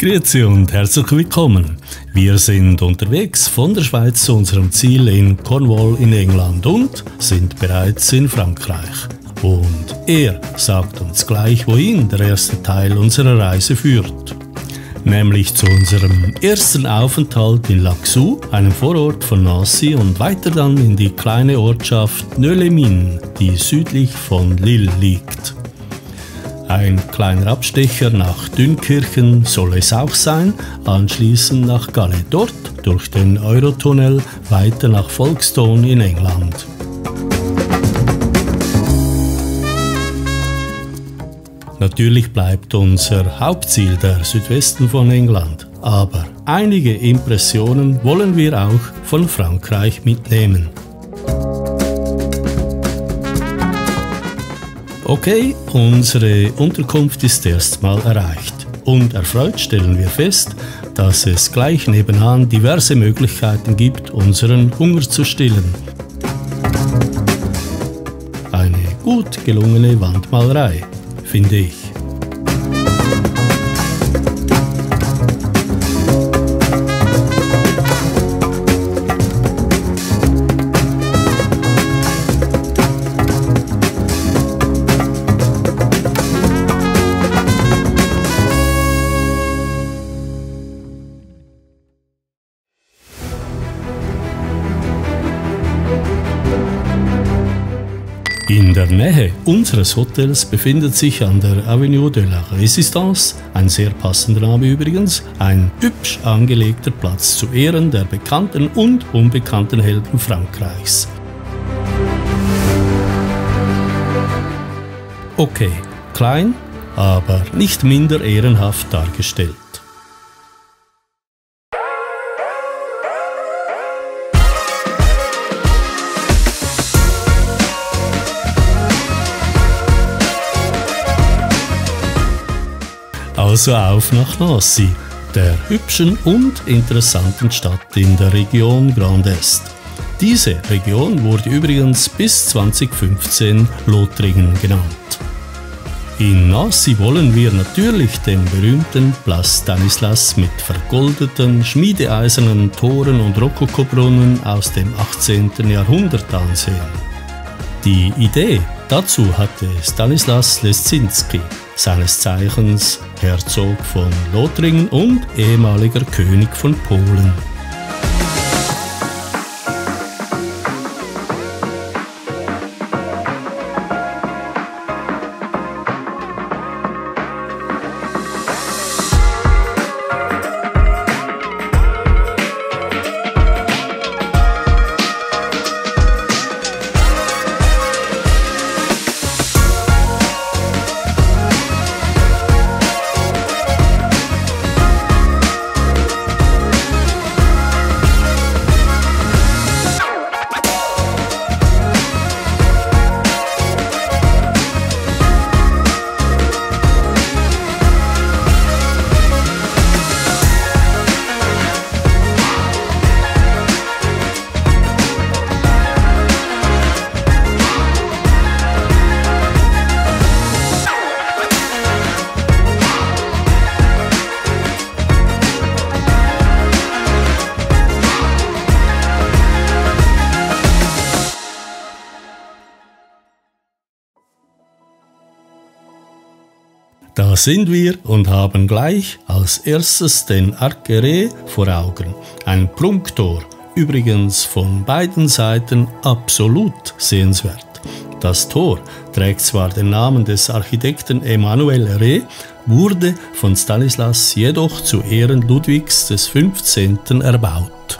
Grüezi und herzlich willkommen. Wir sind unterwegs von der Schweiz zu unserem Ziel in Cornwall in England und sind bereits in Frankreich. Und er sagt uns gleich, wohin der erste Teil unserer Reise führt. Nämlich zu unserem ersten Aufenthalt in Laxou, einem Vorort von Nancy, und weiter dann in die kleine Ortschaft Nœux-les-Mines, die südlich von Lille liegt. Ein kleiner Abstecher nach Dünkirchen soll es auch sein, anschließend nach Calais, dort durch den Eurotunnel weiter nach Folkestone in England. Natürlich bleibt unser Hauptziel der Südwesten von England, aber einige Impressionen wollen wir auch von Frankreich mitnehmen. Okay, unsere Unterkunft ist erstmal erreicht und erfreut stellen wir fest, dass es gleich nebenan diverse Möglichkeiten gibt, unseren Hunger zu stillen. Eine gut gelungene Wandmalerei, finde ich. In der Nähe unseres Hotels befindet sich an der Avenue de la Résistance, ein sehr passender Name übrigens, ein hübsch angelegter Platz zu Ehren der bekannten und unbekannten Helden Frankreichs. Okay, klein, aber nicht minder ehrenhaft dargestellt. Also auf nach Nancy, der hübschen und interessanten Stadt in der Region Grand Est. Diese Region wurde übrigens bis 2015 Lothringen genannt. In Nancy wollen wir natürlich den berühmten Place Stanislas mit vergoldeten, schmiedeeisernen Toren und Rokokobrunnen aus dem 18. Jahrhundert ansehen. Die Idee dazu hatte Stanislas Leszczynski, seines Zeichens Herzog von Lothringen und ehemaliger König von Polen. Da sind wir und haben gleich als erstes den Arc Guéret vor Augen, ein Prunktor, übrigens von beiden Seiten absolut sehenswert. Das Tor trägt zwar den Namen des Architekten Emmanuel Rey, wurde von Stanislas jedoch zu Ehren Ludwigs XV. Erbaut.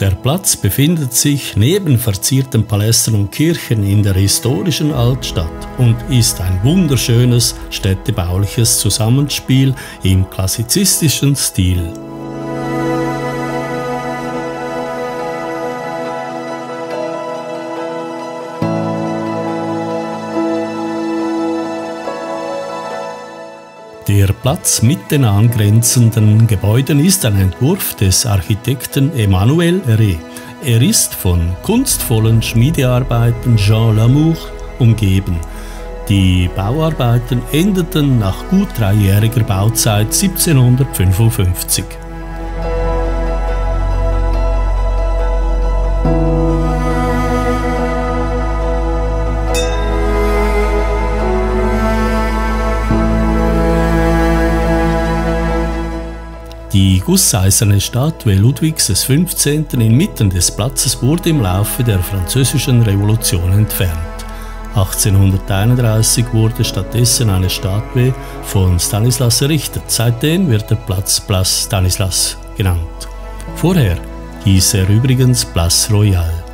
Der Platz befindet sich neben verzierten Palästen und Kirchen in der historischen Altstadt und ist ein wunderschönes städtebauliches Zusammenspiel im klassizistischen Stil. Der Platz mit den angrenzenden Gebäuden ist ein Entwurf des Architekten Emmanuel Rey. Er ist von kunstvollen Schmiedearbeiten Jean Lamour umgeben. Die Bauarbeiten endeten nach gut 3-jähriger Bauzeit 1755. Die gusseiserne Statue Ludwigs XV. Inmitten des Platzes wurde im Laufe der Französischen Revolution entfernt. 1831 wurde stattdessen eine Statue von Stanislas errichtet. Seitdem wird der Platz Place Stanislas genannt. Vorher hieß er übrigens Place Royale.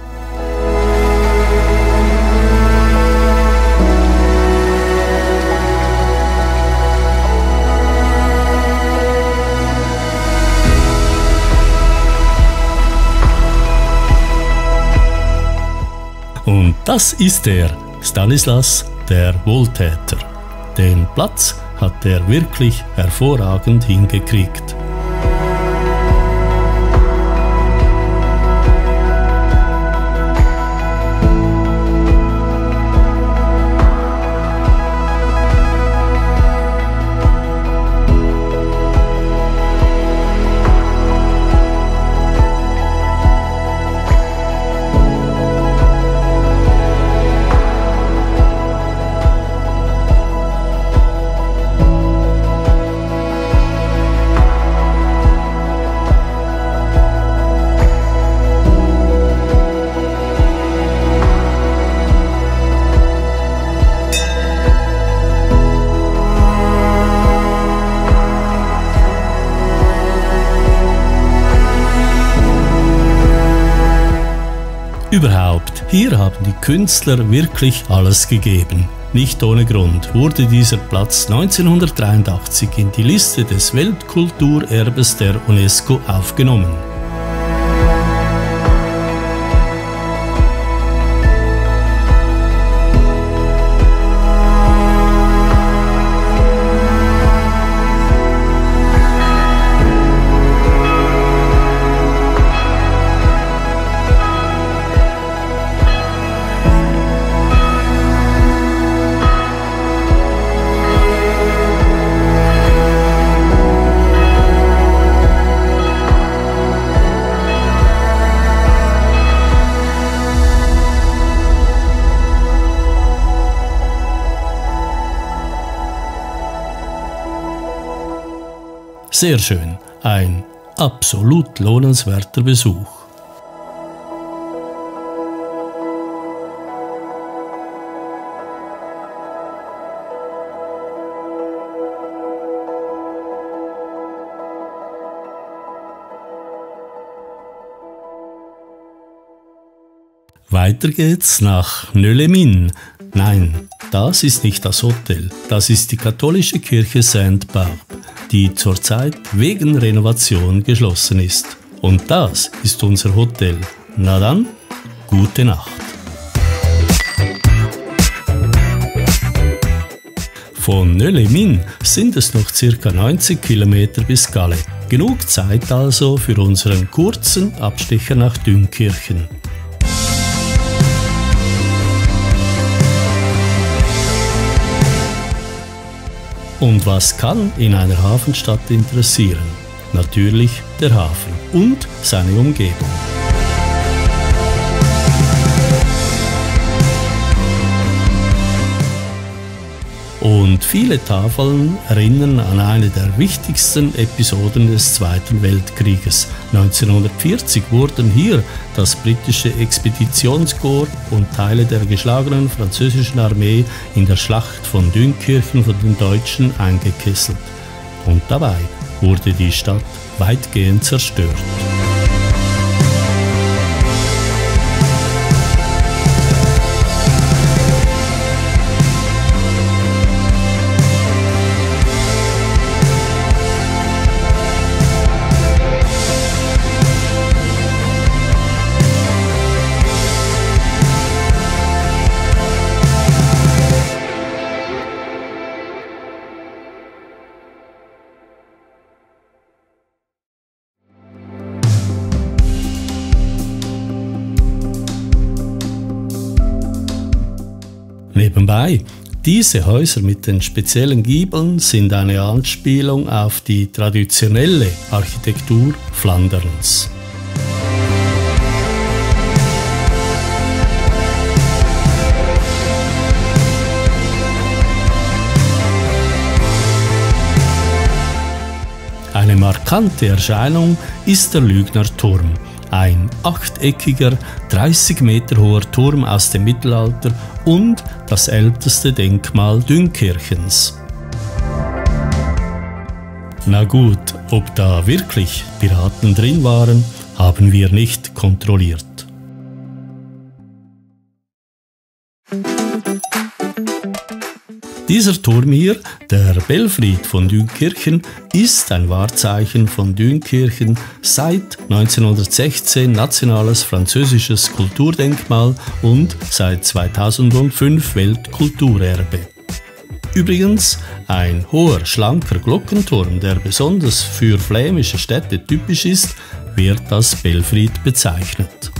Und das ist er, Stanislas, der Wohltäter. Den Platz hat er wirklich hervorragend hingekriegt. Überhaupt, hier haben die Künstler wirklich alles gegeben. Nicht ohne Grund wurde dieser Platz 1983 in die Liste des Weltkulturerbes der UNESCO aufgenommen. Sehr schön, ein absolut lohnenswerter Besuch. Weiter geht's nach Nölemin. Nein, das ist nicht das Hotel, das ist die katholische Kirche Sainte-Barbe, die zurzeit wegen Renovation geschlossen ist. Und das ist unser Hotel. Na dann, gute Nacht. Von Nölemin sind es noch ca. 90 Kilometer bis Calais. Genug Zeit also für unseren kurzen Abstecher nach Dünkirchen. Und was kann in einer Hafenstadt interessieren? Natürlich der Hafen und seine Umgebung. Und viele Tafeln erinnern an eine der wichtigsten Episoden des Zweiten Weltkrieges. 1940 wurden hier das britische Expeditionskorps und Teile der geschlagenen französischen Armee in der Schlacht von Dünkirchen von den Deutschen eingekesselt. Und dabei wurde die Stadt weitgehend zerstört. Nebenbei, Diese Häuser mit den speziellen Giebeln sind eine Anspielung auf die traditionelle Architektur Flanderns. Eine markante Erscheinung ist der Lügner Turm, ein achteckiger, 30 Meter hoher Turm aus dem Mittelalter und das älteste Denkmal Dünkirchens. Na gut, ob da wirklich Piraten drin waren, haben wir nicht kontrolliert. Dieser Turm hier, der Belfried von Dünkirchen, ist ein Wahrzeichen von Dünkirchen, seit 1916 nationales französisches Kulturdenkmal und seit 2005 Weltkulturerbe. Übrigens, ein hoher, schlanker Glockenturm, der besonders für flämische Städte typisch ist, wird als Belfried bezeichnet.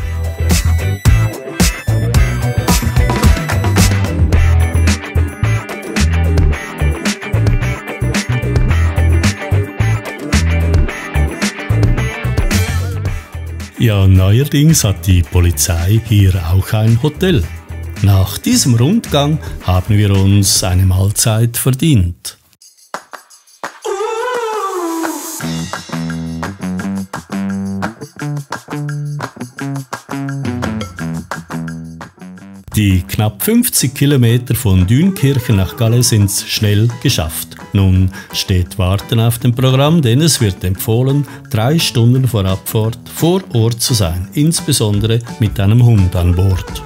Ja, neuerdings hat die Polizei hier auch ein Hotel. Nach diesem Rundgang haben wir uns eine Mahlzeit verdient. Die knapp 50 Kilometer von Dünkirchen nach Calais sind schnell geschafft. Nun steht Warten auf dem Programm, denn es wird empfohlen, 3 Stunden vor Abfahrt vor Ort zu sein, insbesondere mit einem Hund an Bord.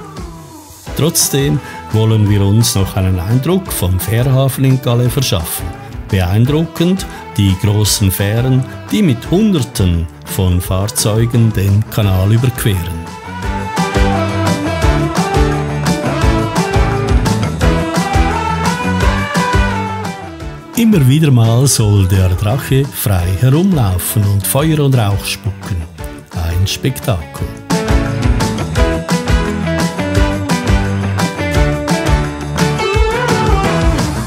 Trotzdem wollen wir uns noch einen Eindruck vom Fährhafen in Calais verschaffen. Beeindruckend die großen Fähren, die mit Hunderten von Fahrzeugen den Kanal überqueren. Immer wieder mal soll der Drache frei herumlaufen und Feuer und Rauch spucken. Ein Spektakel.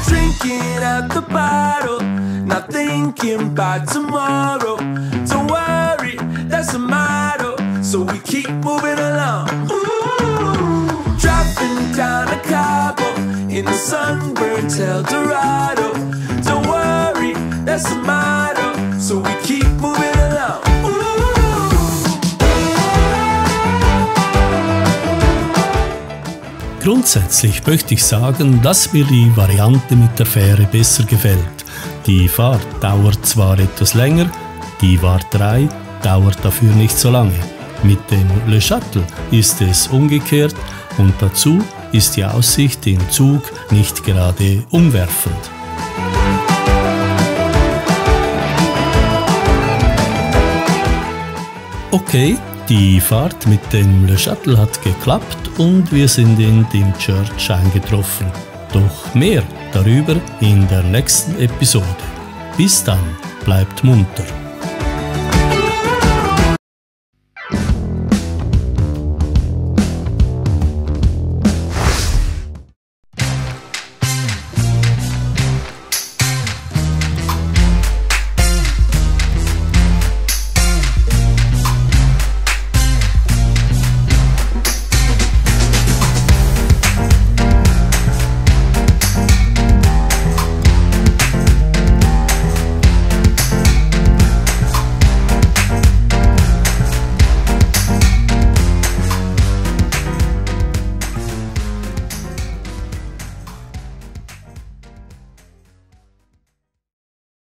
Drinking at the bottle, not thinking about tomorrow. Don't worry, that's the motto, so we keep moving along. Dropping down a Cabo in the sunburnt El Dorado. Don't worry, that's the motto, so we keep moving along. Grundsätzlich möchte ich sagen, dass mir die Variante mit der Fähre besser gefällt. Die Fahrt dauert zwar etwas länger, die Warterei dauert dafür nicht so lange. Mit dem Le Shuttle ist es umgekehrt und dazu ist die Aussicht im Zug nicht gerade umwerfend. Okay, die Fahrt mit dem Le Shuttle hat geklappt und wir sind in Dymchurch eingetroffen. Doch mehr darüber in der nächsten Episode. Bis dann, bleibt munter.